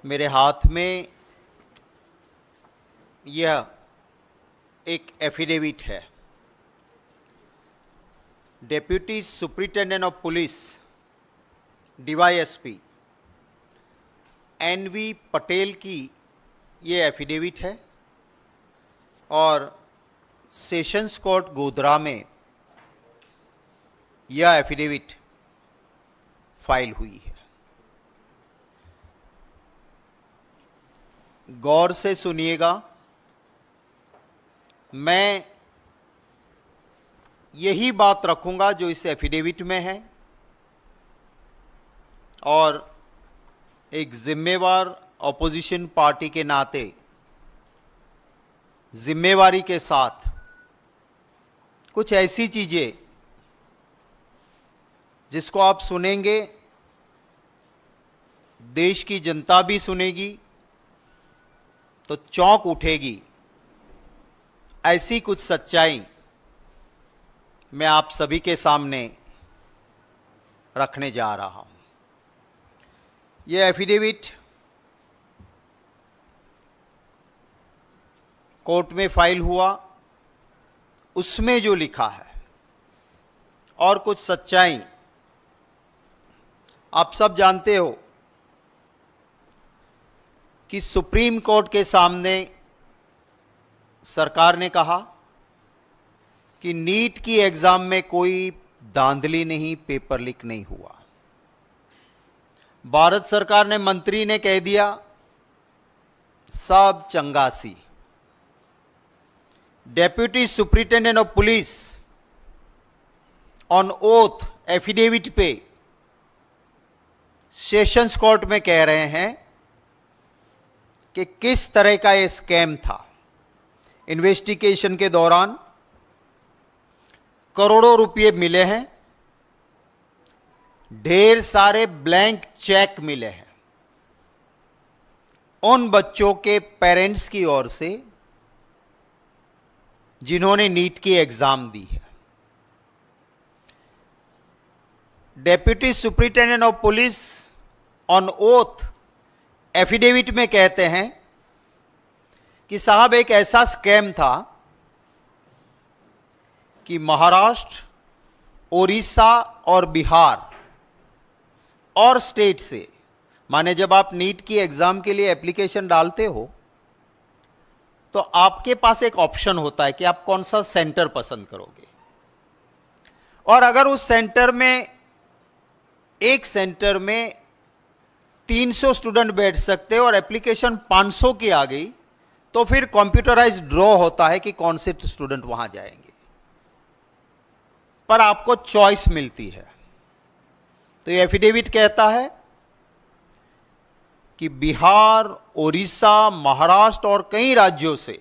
मेरे हाथ में यह एक एफिडेविट है। Deputy superintendent of police DYSP NV Patel की ये एफिडेविट है और सेशंस कोर्ट गोधरा में यह एफिडेविट फाइल हुई है। गौर से सुनिएगा, मैं यही बात रखूंगा जो इस एफिडेविट में है और एक जिम्मेवार ऑपोजिशन पार्टी के नाते जिम्मेवारी के साथ कुछ ऐसी चीजें जिसको आप सुनेंगे, देश की जनता भी सुनेगी तो चौंक उठेगी, ऐसी कुछ सच्चाई मैं आप सभी के सामने रखने जा रहा हूं। यह एफिडेविट कोर्ट में फाइल हुआ, उसमें जो लिखा है और कुछ सच्चाई आप सब जानते हो कि सुप्रीम कोर्ट के सामने सरकार ने कहा कि नीट की एग्जाम में कोई धांधली नहीं, पेपर लीक नहीं हुआ। भारत सरकार ने, मंत्री ने कह दिया सब चंगासी। Deputy superintendent of police on oath affidavit पे सेशंस कोर्ट में कह रहे हैं कि किस तरह का ये स्कैम था। इन्वेस्टिगेशन के दौरान करोड़ों रुपए मिले हैं, ढेर सारे ब्लैंक चेक मिले हैं उन बच्चों के पेरेंट्स की ओर से जिन्होंने नीट की एग्जाम दी है। Deputy superintendent of police on oath affidavit में कहते हैं कि साहब एक ऐसा स्कैम था कि महाराष्ट्र, ओडिशा और बिहार और स्टेट से, माने जब आप नीट की एग्जाम के लिए एप्लीकेशन डालते हो तो आपके पास एक ऑप्शन होता है कि आप कौन सा सेंटर पसंद करोगे। और अगर उस सेंटर में, एक सेंटर में 300 स्टूडेंट बैठ सकते और एप्लीकेशन 500 की आ गई तो फिर कंप्यूटराइज्ड ड्रॉ होता है कि कौन से स्टूडेंट वहां जाएंगे, पर आपको चॉइस मिलती है। तो ये एफिडेविट कहता है कि बिहार, ओडिशा, महाराष्ट्र और कई राज्यों से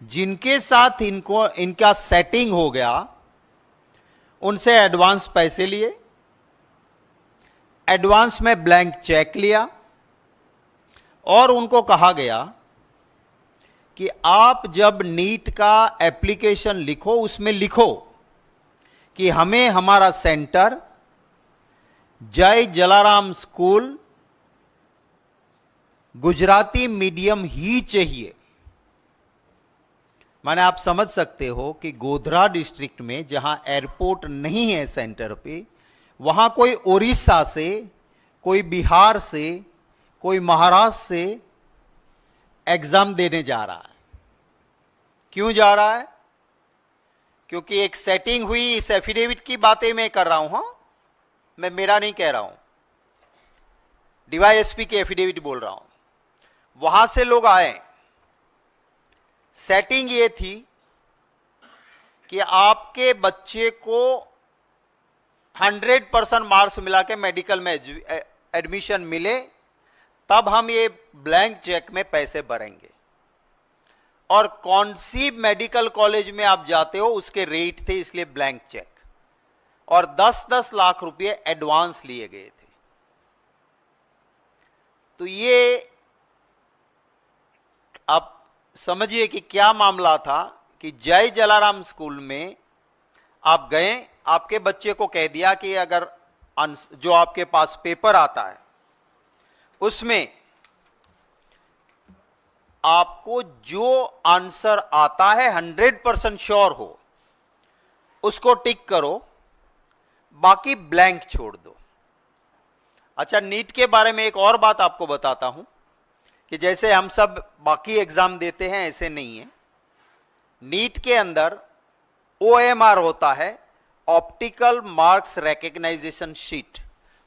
जिनके साथ इनका सेटिंग हो गया, उनसे एडवांस पैसे लिए, एडवांस में ब्लैंक चेक लिया और उनको कहा गया कि आप जब नीट का एप्लीकेशन लिखो उसमें लिखो कि हमें हमारा सेंटर जय जलाराम स्कूल गुजराती मीडियम ही चाहिए। माने आप समझ सकते हो कि गोधरा डिस्ट्रिक्ट में जहां एयरपोर्ट नहीं है सेंटर पे, वहां कोई ओडिशा से, कोई बिहार से, कोई महाराष्ट्र से एग्जाम देने जा रहा है। क्यों जा रहा है? क्योंकि एक सेटिंग हुई। इस एफिडेविट की बातें मैं कर रहा हूं, हाँ, मैं मेरा नहीं कह रहा हूं, डीवाईएसपी की एफिडेविट बोल रहा हूं। वहां से लोग आए, सेटिंग ये थी कि आपके बच्चे को 100% मार्क्स मिला के मेडिकल में एडमिशन मिले, तब हम ये ब्लैंक चेक में पैसे भरेंगे। और कौन सी मेडिकल कॉलेज में आप जाते हो उसके रेट थे, इसलिए ब्लैंक चेक। और 10-10 लाख रुपए एडवांस लिए गए थे। तो ये आप समझिए कि क्या मामला था कि जय जलाराम स्कूल में आप गए, आपके बच्चे को कह दिया कि अगर जो आपके पास पेपर आता है उसमें आपको जो आंसर आता है 100% श्योर हो उसको टिक करो, बाकी ब्लैंक छोड़ दो। अच्छा, नीट के बारे में एक और बात आपको बताता हूं कि जैसे हम सब बाकी एग्जाम देते हैं ऐसे नहीं है। नीट के अंदर OMR होता है, ऑप्टिकल मार्क्स रिकग्नाइजेशन शीट।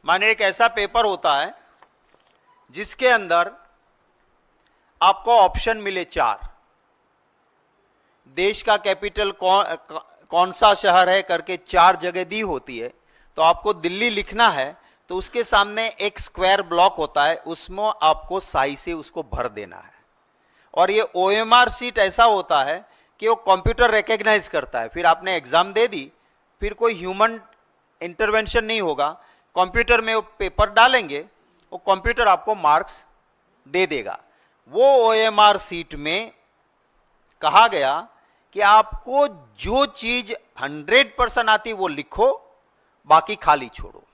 माने एक ऐसा पेपर होता है जिसके अंदर आपको ऑप्शन मिले 4, देश का कैपिटल कौन सा शहर है करके 4 जगह दी होती है। तो आपको दिल्ली लिखना है तो उसके सामने एक स्क्वायर ब्लॉक होता है, उसमें आपको साई से उसको भर देना है। और ये OMR शीट ऐसा होता है कि वो कंप्यूटर रिकॉग्नाइज करता है। फिर आपने एग्जाम दे दी, फिर कोई ह्यूमन इंटरवेंशन नहीं होगा, कंप्यूटर में वो पेपर डालेंगे, वो कंप्यूटर आपको मार्क्स दे देगा। वो OMR शीट में कहा गया कि आपको जो चीज 100% आती वो लिखो, बाकी खाली छोड़ो।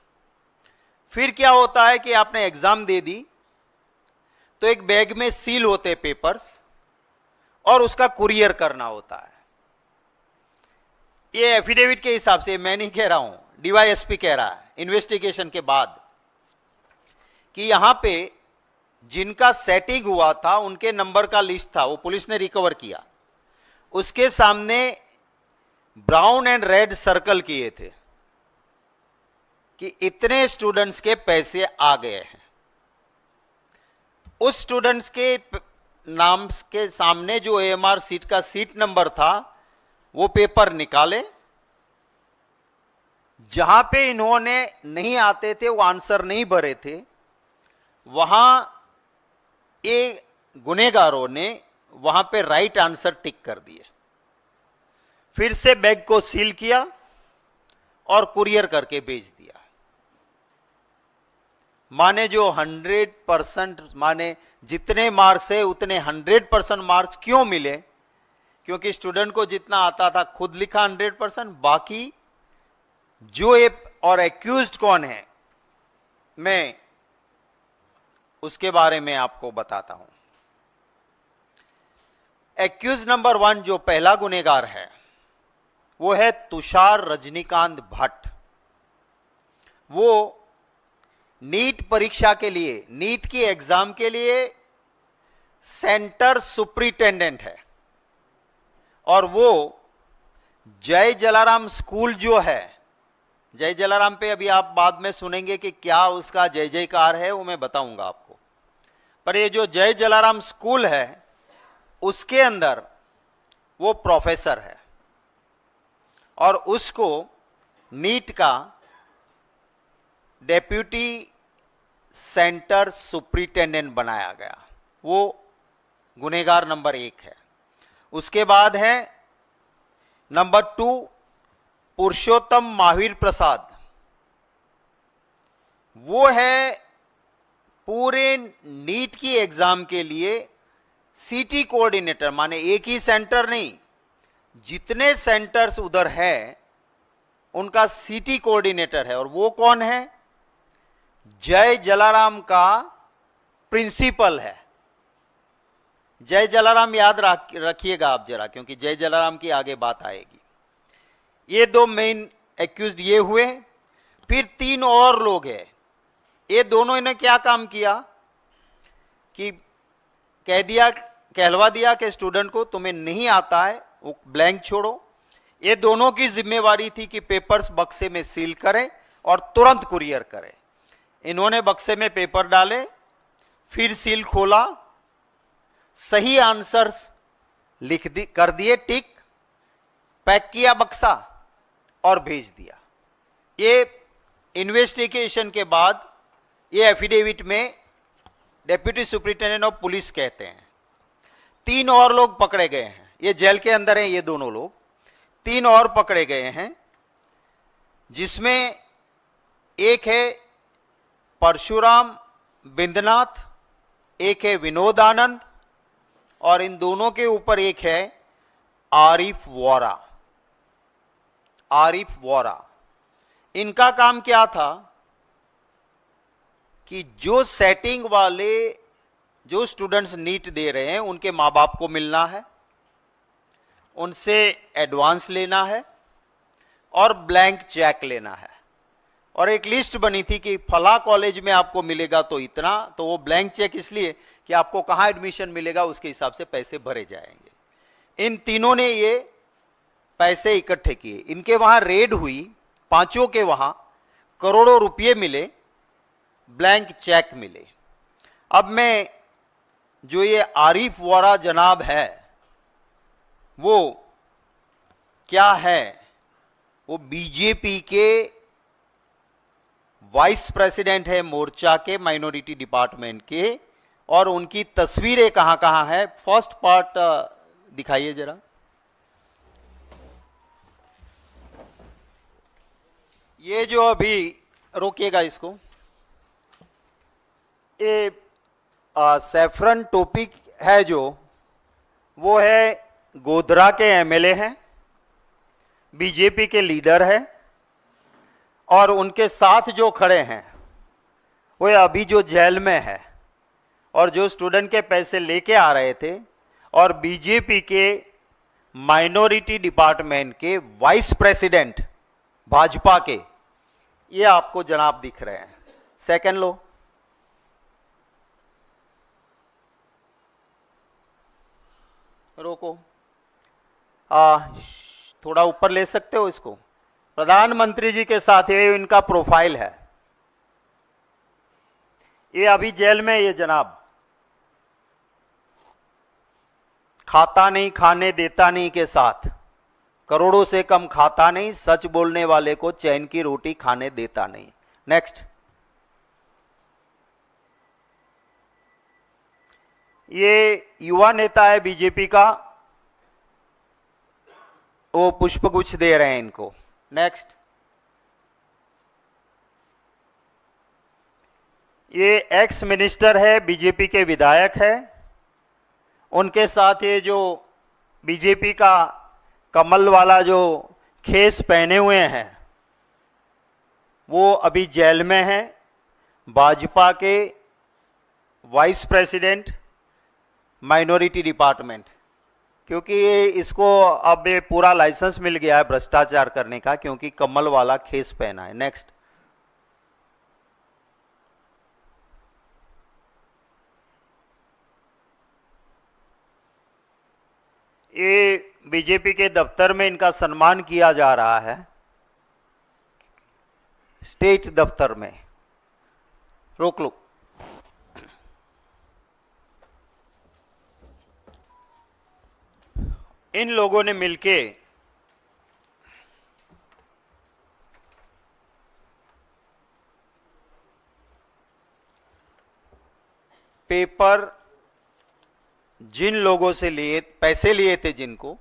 फिर क्या होता है कि आपने एग्जाम दे दी तो एक बैग में सील होते पेपर्स और उसका कुरियर करना होता है। ये एफिडेविट के हिसाब से, मैं नहीं कह रहा हूं, DYSP कह रहा है इन्वेस्टिगेशन के बाद, कि यहां पे जिनका सेटिंग हुआ था उनके नंबर का लिस्ट था, वो पुलिस ने रिकवर किया। उसके सामने ब्राउन एंड रेड सर्कल किए थे कि इतने स्टूडेंट्स के पैसे आ गए हैं। उस स्टूडेंट्स के नाम के सामने जो AMR सीट का सीट नंबर था वो पेपर निकाले, जहां पे इन्होंने नहीं आते थे, वो आंसर नहीं भरे थे, वहां ये गुनेगारों ने वहां पे राइट आंसर टिक कर दिए। फिर से बैग को सील किया और कुरियर करके भेज दिया। माने जो 100%, माने जितने मार्क्स है उतने 100% मार्क्स क्यों मिले? क्योंकि स्टूडेंट को जितना आता था खुद लिखा 100%, बाकी जो और एक्यूज्ड कौन है मैं उसके बारे में आपको बताता हूं। एक्यूज नंबर 1 जो पहला गुनेगार है वो है तुषार रजनीकांत भट्ट। वो नीट परीक्षा के लिए, नीट की एग्जाम के लिए सेंटर सुपरिटेंडेंट है। और वो जय जलाराम स्कूल जो है, जय जलाराम पे अभी आप बाद में सुनेंगे कि क्या उसका जय जयकार है, वो मैं बताऊंगा आपको। पर ये जो जय जलाराम स्कूल है उसके अंदर वो प्रोफेसर है और उसको नीट का डेप्यूटी सेंटर सुपरिटेंडेंट बनाया गया। वो गुनेगार नंबर 1 है। उसके बाद है नंबर 2 पुरुषोत्तम महावीर प्रसाद। वो है पूरे नीट की एग्जाम के लिए सिटी कोऑर्डिनेटर, माने एक ही सेंटर नहीं, जितने सेंटर्स उधर है उनका सिटी कोऑर्डिनेटर है। और वो कौन है? जय जलाराम का प्रिंसिपल है। जय जलाराम याद रखिएगा आप जरा, क्योंकि जय जलाराम की आगे बात आएगी। ये 2 मेन एक्यूज्ड ये हुए। फिर 3 और लोग हैं। ये दोनों ने क्या काम किया कि कहलवा दिया कि स्टूडेंट को तुम्हें नहीं आता है वो ब्लैंक छोड़ो। ये दोनों की जिम्मेवारी थी कि पेपर्स बक्से में सील करें और तुरंत कुरियर करें। इन्होंने बक्से में पेपर डाले, फिर सील खोला, सही आंसर्स कर दिए टिक, पैक किया बक्सा और भेज दिया। ये इन्वेस्टिगेशन के बाद ये एफिडेविट में डेप्यूटी सुपरिटेंडेंट ऑफ पुलिस कहते हैं। 3 और लोग पकड़े गए हैं। ये जेल के अंदर हैं ये दोनों लोग। 3 और पकड़े गए हैं, जिसमें एक है परशुराम बिंदनाथ, एक है विनोद आनंद और इन दोनों के ऊपर एक है आरिफ वोरा। आरिफ वोरा, इनका काम क्या था कि जो सेटिंग वाले जो स्टूडेंट्स नीट दे रहे हैं उनके माँ बाप को मिलना है, उनसे एडवांस लेना है और ब्लैंक चेक लेना है। और एक लिस्ट बनी थी कि फला कॉलेज में आपको मिलेगा तो इतना, तो वो ब्लैंक चेक इसलिए कि आपको कहाँ एडमिशन मिलेगा उसके हिसाब से पैसे भरे जाएंगे। इन तीनों ने ये पैसे इकट्ठे किए, इनके वहां रेड हुई, पांचों के वहां करोड़ों रुपए मिले, ब्लैंक चेक मिले। अब मैं जो ये आरिफ वोरा जनाब है वो क्या है, वो बीजेपी के वाइस प्रेसिडेंट है मोर्चा के माइनॉरिटी डिपार्टमेंट के, और उनकी तस्वीरें कहां कहां है। फर्स्ट पार्ट दिखाइए जरा। ये जो अभी रोकिएगा इसको, ये सैफरन टोपी है जो, वो है गोधरा के एमएलए हैं, बीजेपी के लीडर है, और उनके साथ जो खड़े हैं वो अभी जो जेल में है और जो स्टूडेंट के पैसे लेके आ रहे थे, और बीजेपी के माइनॉरिटी डिपार्टमेंट के वाइस प्रेसिडेंट भाजपा के, ये आपको जनाब दिख रहे हैं। सेकंड लो। रोको, थोड़ा ऊपर ले सकते हो इसको। प्रधानमंत्री जी के साथ ये इनका प्रोफाइल है। ये अभी जेल में, ये जनाब खाता नहीं, खाने देता नहीं के साथ, करोड़ों से कम खाता नहीं, सच बोलने वाले को चैन की रोटी खाने देता नहीं। नेक्स्ट। ये युवा नेता है बीजेपी का, वो पुष्पगुच्छ दे रहे हैं इनको। नेक्स्ट। ये एक्स मिनिस्टर है, बीजेपी के विधायक है, उनके साथ ये जो बीजेपी का कमल वाला जो खेस पहने हुए हैं वो अभी जेल में है। भाजपा के वाइस प्रेसिडेंट माइनॉरिटी डिपार्टमेंट, क्योंकि ये इसको अब ये पूरा लाइसेंस मिल गया है भ्रष्टाचार करने का, क्योंकि कमल वाला खेस पहना है। नेक्स्ट। ये बीजेपी के दफ्तर में इनका सम्मान किया जा रहा है, स्टेट दफ्तर में। रोक लो। इन लोगों ने मिलके पेपर जिन लोगों से लिए पैसे लिए थे, जिनको,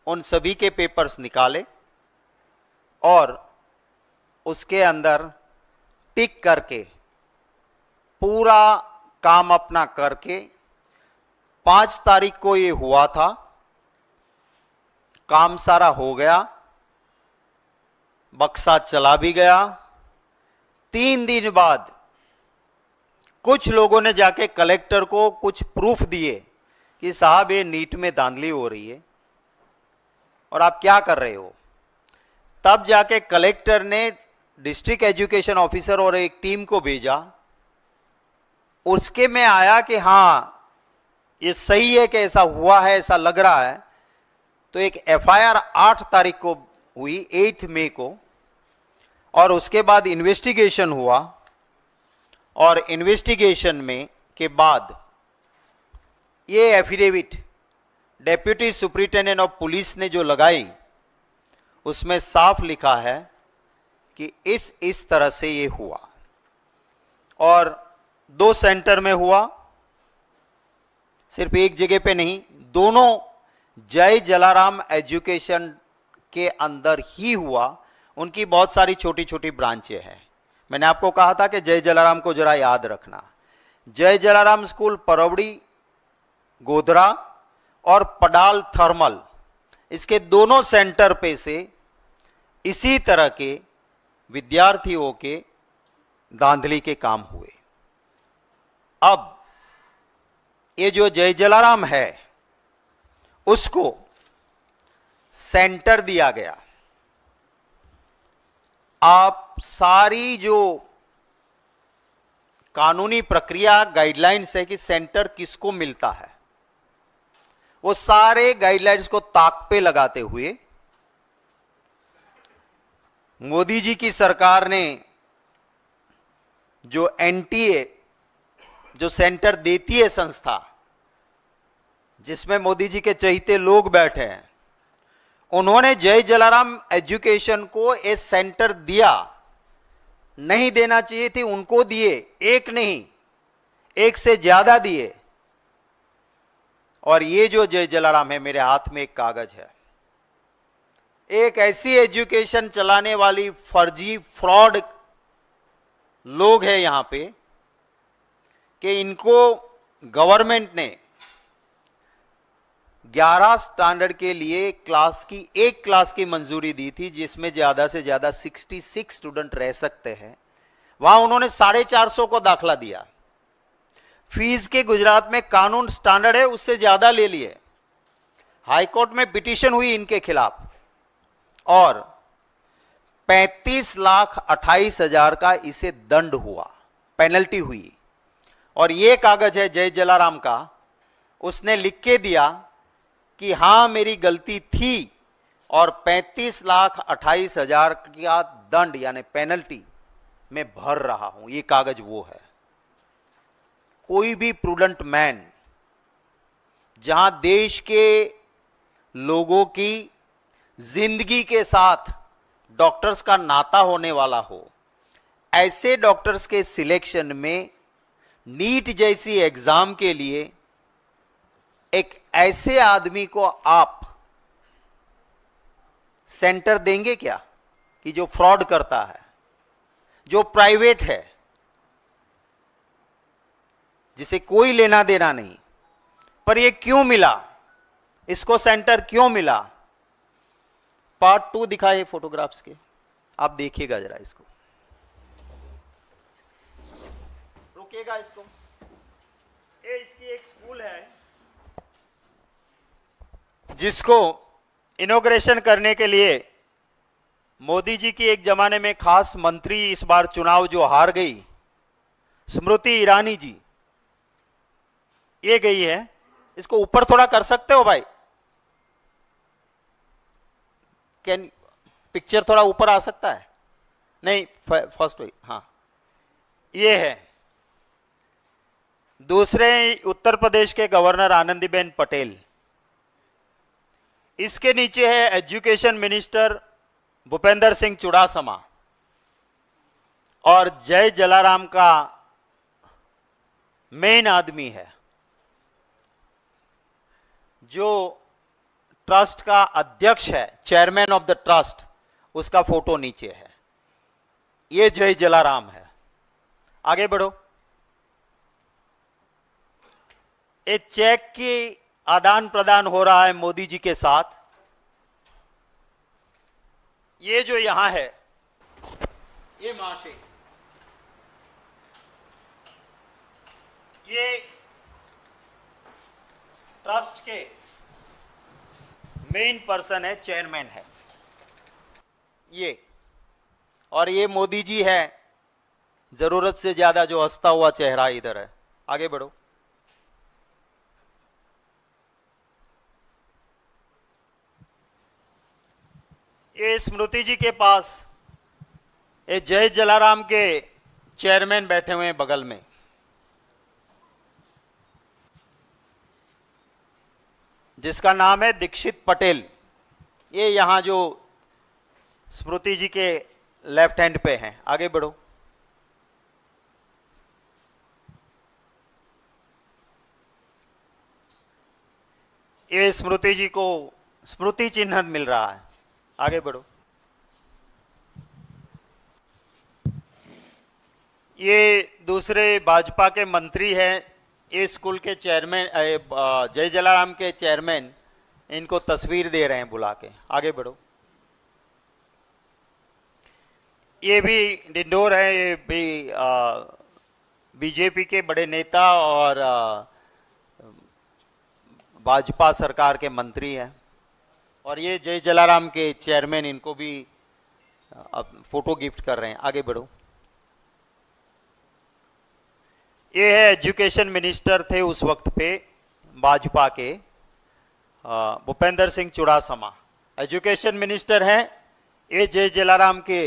उन सभी के पेपर्स निकाले और उसके अंदर टिक करके पूरा काम अपना करके 5 तारीख को ये हुआ था, काम सारा हो गया, बक्सा चला भी गया। 3 दिन बाद कुछ लोगों ने जाके कलेक्टर को कुछ प्रूफ दिए कि साहब ये नीट में धांधली हो रही है और आप क्या कर रहे हो। तब जाके कलेक्टर ने डिस्ट्रिक्ट एजुकेशन ऑफिसर और एक टीम को भेजा, उसके में आया कि हाँ ये सही है कि ऐसा हुआ है, ऐसा लग रहा है। तो एक एफआईआर 8 तारीख को हुई, 8 मई को, और उसके बाद इन्वेस्टिगेशन हुआ, और इन्वेस्टिगेशन में के बाद ये affidavit deputy superintendent of police ने जो लगाई, उसमें साफ लिखा है कि इस तरह से ये हुआ, और 2 सेंटर में हुआ, सिर्फ एक जगह पे नहीं, दोनों जय जलाराम एजुकेशन के अंदर ही हुआ। उनकी बहुत सारी छोटी छोटी ब्रांचें हैं। मैंने आपको कहा था कि जय जलाराम को जरा याद रखना। जय जलाराम स्कूल परवड़ी, गोधरा और पडाल थर्मल, इसके दोनों सेंटर पे से इसी तरह के विद्यार्थियों के धांधली के काम हुए। अब ये जो जय जलाराम है उसको सेंटर दिया गया। आप सारी जो कानूनी प्रक्रिया गाइडलाइंस है कि सेंटर किसको मिलता है, वो सारे गाइडलाइंस को ताक पे लगाते हुए मोदी जी की सरकार ने जो एनटीए, जो सेंटर देती है संस्था, जिसमें मोदी जी के चहेते लोग बैठे हैं, उन्होंने जय जलाराम एजुकेशन को एक सेंटर दिया। नहीं देना चाहिए थी, उनको दिए, एक नहीं एक से ज्यादा दिए। और ये जो जय जलाराम है, मेरे हाथ में एक कागज है, एक ऐसी एजुकेशन चलाने वाली फर्जी फ्रॉड लोग हैं यहां पे कि इनको गवर्नमेंट ने 11 स्टैंडर्ड के लिए एक क्लास की मंजूरी दी थी, जिसमें ज्यादा से ज्यादा 66 स्टूडेंट रह सकते हैं। वहां उन्होंने 450 को दाखला दिया। फीस के गुजरात में कानून स्टैंडर्ड है, उससे ज्यादा ले लिए। हाईकोर्ट में पिटीशन हुई इनके खिलाफ और 35,28,000 का इसे दंड हुआ, पेनल्टी हुई। और यह कागज है जय जलाराम का, उसने लिख के दिया कि हां मेरी गलती थी और 35,28,000 का दंड यानी पेनल्टी मैं भर रहा हूं। यह कागज वो है। कोई भी प्रूडेंट मैन, जहां देश के लोगों की जिंदगी के साथ डॉक्टर्स का नाता होने वाला हो, ऐसे डॉक्टर्स के सिलेक्शन में नीट जैसी एग्जाम के लिए एक ऐसे आदमी को आप सेंटर देंगे क्या कि जो फ्रॉड करता है, जो प्राइवेट है, जिसे कोई लेना देना नहीं। पर ये क्यों मिला, इसको सेंटर क्यों मिला? पार्ट 2 दिखाए फोटोग्राफ्स के, आप देखिएगा जरा इसको, रुकिएगा इसको। ये इसकी एक स्कूल है जिसको इनॉग्रेशन करने के लिए मोदी जी की एक जमाने में खास मंत्री, इस बार चुनाव जो हार गई, स्मृति ईरानी जी, ये गई है। इसको ऊपर थोड़ा कर सकते हो भाई? कैन पिक्चर थोड़ा ऊपर आ सकता है? नहीं, फर्स्ट वही, हाँ ये है। दूसरे उत्तर प्रदेश के गवर्नर आनंदीबेन पटेल। इसके नीचे है एजुकेशन मिनिस्टर भूपेंद्र सिंह चुड़ासमा। और जय जलाराम का मेन आदमी है, जो ट्रस्ट का अध्यक्ष है, चेयरमैन ऑफ द ट्रस्ट, उसका फोटो नीचे है। ये जय जलाराम है। आगे बढ़ो। एक चेक की आदान प्रदान हो रहा है मोदी जी के साथ। ये जो यहां है, ये महाशय, ये ट्रस्ट के मेन पर्सन है, चेयरमैन है ये। और ये मोदी जी है, जरूरत से ज्यादा जो हंसता हुआ चेहरा इधर है। आगे बढ़ो। ये स्मृति जी के पास ये जय जलाराम के चेयरमैन बैठे हुए हैं बगल में। जिसका नाम है दीक्षित पटेल। ये यहां जो स्मृति जी के लेफ्ट हैंड पे हैं। आगे बढ़ो। ये स्मृति जी को स्मृति चिन्ह मिल रहा है। आगे बढ़ो। ये दूसरे भाजपा के मंत्री हैं, ये स्कूल के चेयरमैन, जय जलाराम के चेयरमैन, इनको तस्वीर दे रहे हैं बुला के। आगे बढ़ो। ये भी डिंडोर है, ये भी बीजेपी के बड़े नेता और भाजपा सरकार के मंत्री हैं, और ये जय जलाराम के चेयरमैन इनको भी फोटो गिफ्ट कर रहे हैं। आगे बढ़ो। ये है एजुकेशन मिनिस्टर थे उस वक्त पे भाजपा के भूपेंद्र सिंह चुड़ासमा एजुकेशन मिनिस्टर हैं। ये जय जलाराम के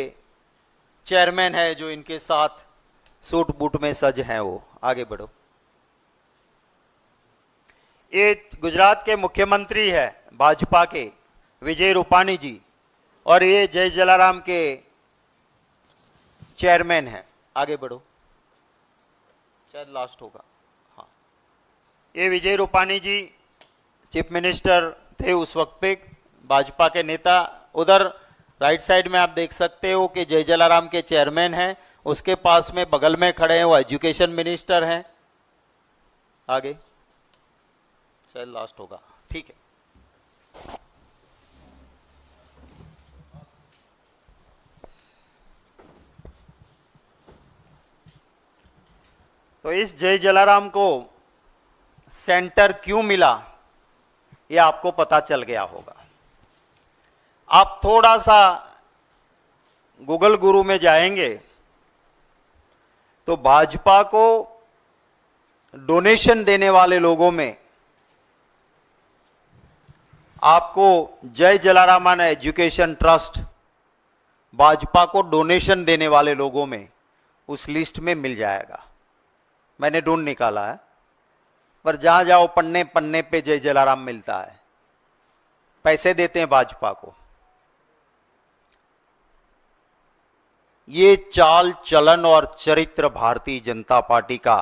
चेयरमैन है जो इनके साथ सूट बूट में सज हैं वो। आगे बढ़ो। ये गुजरात के मुख्यमंत्री है भाजपा के विजय रूपाणी जी, और ये जय जलाराम के चेयरमैन हैं। आगे बढ़ो, शायद लास्ट होगा। हाँ, ये विजय रूपाणी जी चीफ मिनिस्टर थे उस वक्त पे, भाजपा के नेता। उधर राइट साइड में आप देख सकते हो कि जय जलाराम के चेयरमैन हैं, उसके पास में बगल में खड़े हैं वो एजुकेशन मिनिस्टर हैं। आगे, शायद लास्ट होगा, ठीक है। तो इस जय जलाराम को सेंटर क्यों मिला ये आपको पता चल गया होगा। आप थोड़ा सा गूगल गुरु में जाएंगे तो भाजपा को डोनेशन देने वाले लोगों में आपको जय जलाराम एजुकेशन ट्रस्ट भाजपा को डोनेशन देने वाले लोगों में उस लिस्ट में मिल जाएगा। मैंने ढूंढ निकाला है, पर जहां जाओ पन्ने पन्ने पे जय जलाराम मिलता है। पैसे देते हैं भाजपा को। ये चाल चलन और चरित्र भारतीय जनता पार्टी का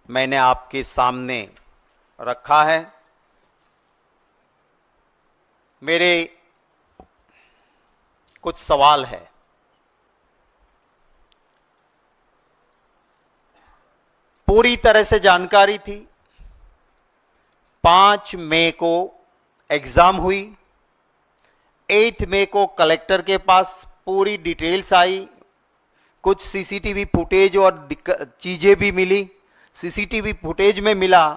मैंने आपके सामने रखा है। मेरे कुछ सवाल है। पूरी तरह से जानकारी थी। 5 मई को एग्जाम हुई, 8 मई को कलेक्टर के पास पूरी डिटेल्स आई, कुछ सीसीटीवी फुटेज और चीजें भी मिली। सीसीटीवी फुटेज में मिला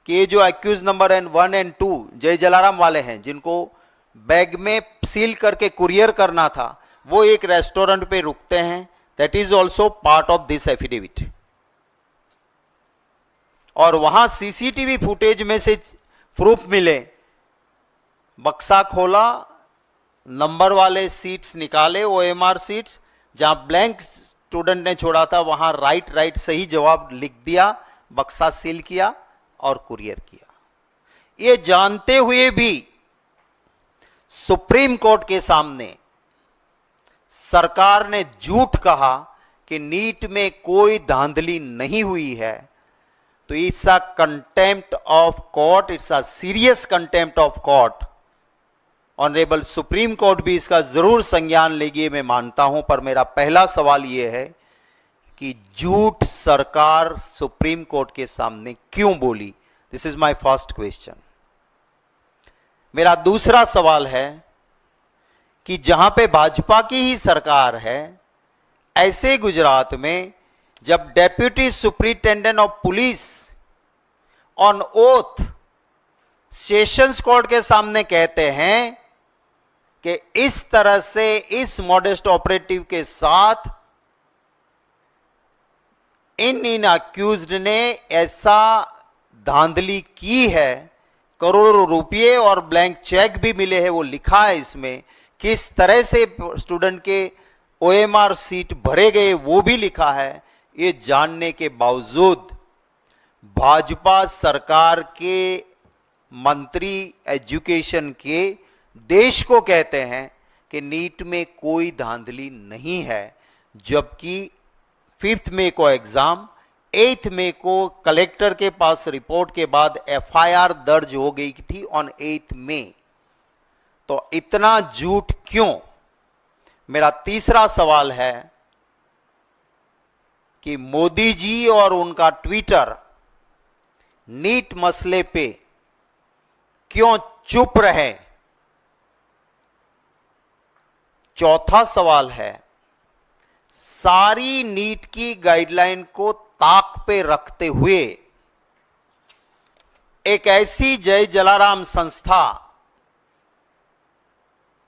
कि ये जो एक्यूज नंबर 1 और 2 जय जलाराम वाले हैं, जिनको बैग में सील करके कुरियर करना था, वो एक रेस्टोरेंट पे रुकते हैं। That is also part of this affidavit. और वहां सीसीटीवी फुटेज में से प्रूफ मिले। बक्सा खोला, नंबर वाले सीट्स निकाले, ओएमआर सीट्स, जहां ब्लैंक स्टूडेंट ने छोड़ा था वहां राइट सही जवाब लिख दिया, बक्सा सील किया और कुरियर किया। ये जानते हुए भी सुप्रीम कोर्ट के सामने सरकार ने झूठ कहा कि नीट में कोई धांधली नहीं हुई है। तो it's a contempt of court, it's a serious contempt of court. Honourable supreme court भी इसका जरूर संज्ञान लेगी, मैं मानता हूं। पर मेरा पहला सवाल यह है कि झूठ सरकार सुप्रीम कोर्ट के सामने क्यों बोली? This is my first question. मेरा दूसरा सवाल है कि जहां पे भाजपा की ही सरकार है, ऐसे गुजरात में जब deputy superintendent of police on oath sessions court के सामने कहते हैं कि इस तरह से इस मॉडेस्ट ऑपरेटिव के साथ इन अक्यूज्ड ने ऐसा धांधली की है, करोड़ों रुपये और ब्लैंक चेक भी मिले हैं, वो लिखा है इसमें, किस तरह से स्टूडेंट के ओएमआर सीट भरे गए वो भी लिखा है। ये जानने के बावजूद भाजपा सरकार के मंत्री एजुकेशन के देश को कहते हैं कि नीट में कोई धांधली नहीं है, जबकि 5 मई को एग्जाम, 8 मई को कलेक्टर के पास रिपोर्ट के बाद एफआईआर दर्ज हो गई थी ऑन 8 मई। तो इतना झूठ क्यों? मेरा तीसरा सवाल है कि मोदी जी और उनका ट्विटर नीट मसले पे क्यों चुप रहे? चौथा सवाल है, सारी नीट की गाइडलाइन को ताक पे रखते हुए एक ऐसी जय जलाराम संस्था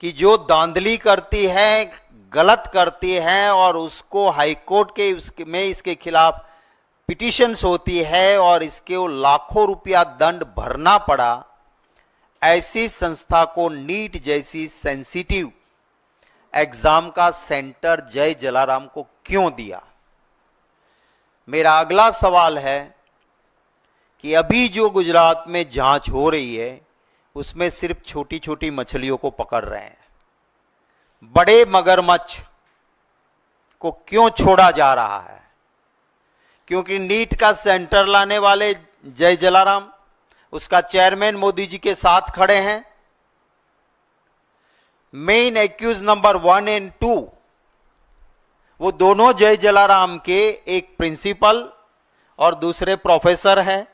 कि जो धांधली करती है, गलत करती है और उसको हाईकोर्ट के में इसके खिलाफ पिटीशंस होती है और इसके वो लाखों रुपया दंड भरना पड़ा, ऐसी संस्था को नीट जैसी सेंसिटिव एग्जाम का सेंटर जय जलाराम को क्यों दिया? मेरा अगला सवाल है कि अभी जो गुजरात में जांच हो रही है उसमें सिर्फ छोटी छोटी मछलियों को पकड़ रहे हैं, बड़े मगरमच्छ को क्यों छोड़ा जा रहा है? क्योंकि नीट का सेंटर लाने वाले जय जलाराम, उसका चेयरमैन मोदी जी के साथ खड़े हैं। मेन एक्यूज नंबर 1 और 2 वो दोनों जय जलाराम के एक प्रिंसिपल और दूसरे प्रोफेसर हैं।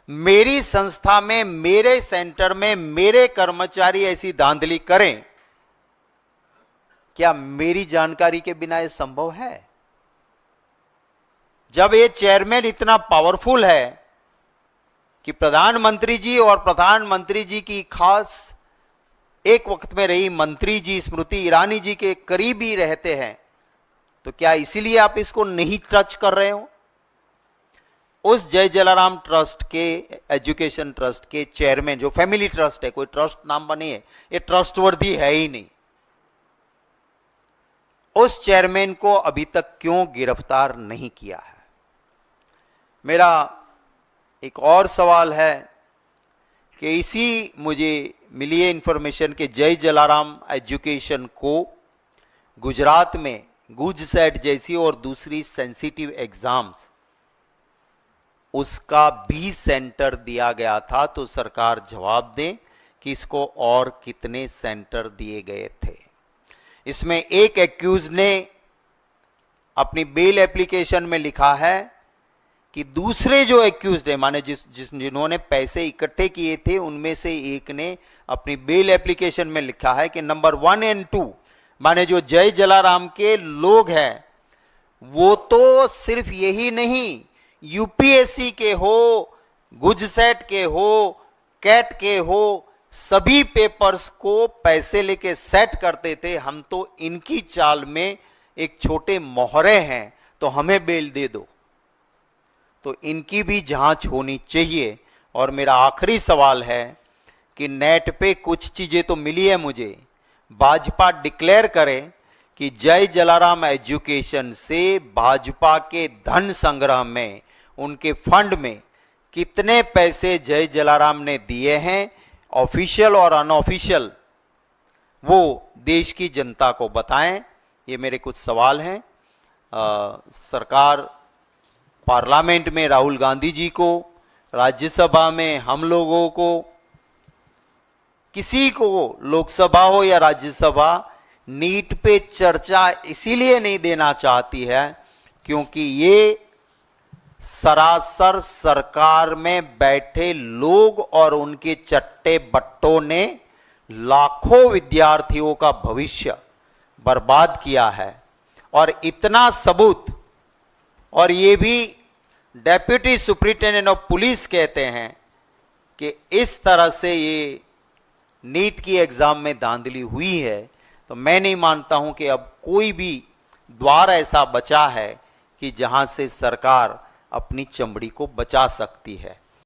मेरी संस्था में, मेरे सेंटर में मेरे कर्मचारी ऐसी धांधली करें, क्या मेरी जानकारी के बिना यह संभव है? जब ये चेयरमैन इतना पावरफुल है कि प्रधानमंत्री जी और प्रधानमंत्री जी की खास एक वक्त में रही मंत्री जी स्मृति ईरानी जी के करीब ही रहते हैं, तो क्या इसीलिए आप इसको नहीं टच कर रहे हो? उस जय जलाराम ट्रस्ट के, एजुकेशन ट्रस्ट के चेयरमैन, जो फैमिली ट्रस्ट है, कोई ट्रस्ट नाम बनी है, ये ट्रस्टवर्दी है ही नहीं, उस चेयरमैन को अभी तक क्यों गिरफ्तार नहीं किया है? मेरा एक और सवाल है कि इसी मुझे मिली है इंफॉर्मेशन के जय जलाराम एजुकेशन को गुजरात में गुजसेट जैसी और दूसरी सेंसिटिव एग्जाम्स, उसका भी सेंटर दिया गया था। तो सरकार जवाब दे कि इसको और कितने सेंटर दिए गए थे। इसमें एक एक्यूज ने अपनी बेल एप्लीकेशन में लिखा है कि दूसरे जो एक्यूज्ड है, माने जिन्होंने पैसे इकट्ठे किए थे, उनमें से एक ने अपनी बेल एप्लीकेशन में लिखा है कि नंबर 1 और 2, माने जो जय जलाराम के लोग हैं, वो तो सिर्फ यही नहीं, यूपीएससी के हो, गुजसेट के हो, कैट के हो, सभी पेपर्स को पैसे लेके सेट करते थे। हम तो इनकी चाल में एक छोटे मोहरे हैं, तो हमें बेल दे दो। तो इनकी भी जांच होनी चाहिए। और मेरा आखिरी सवाल है कि नेट पे कुछ चीजें तो मिली है मुझे, भाजपा डिक्लेयर करे कि जय जलाराम एजुकेशन से भाजपा के धन संग्रह में, उनके फंड में कितने पैसे जय जलाराम ने दिए हैं, ऑफिशियल और अनऑफिशियल, वो देश की जनता को बताएं। ये मेरे कुछ सवाल हैं। सरकार, पार्लियामेंट में राहुल गांधी जी को, राज्यसभा में हम लोगों को, किसी को, लोकसभा हो या राज्यसभा, नीट पे चर्चा इसीलिए नहीं देना चाहती है क्योंकि ये सरासर सरकार में बैठे लोग और उनके चट्टे बट्टों ने लाखों विद्यार्थियों का भविष्य बर्बाद किया है। और इतना सबूत, और ये भी डेप्यूटी सुप्रिंटेंडेंट ऑफ पुलिस कहते हैं कि इस तरह से ये नीट की एग्जाम में धांधली हुई है, तो मैं नहीं मानता हूं कि अब कोई भी द्वार ऐसा बचा है कि जहां से सरकार अपनी चमड़ी को बचा सकती है।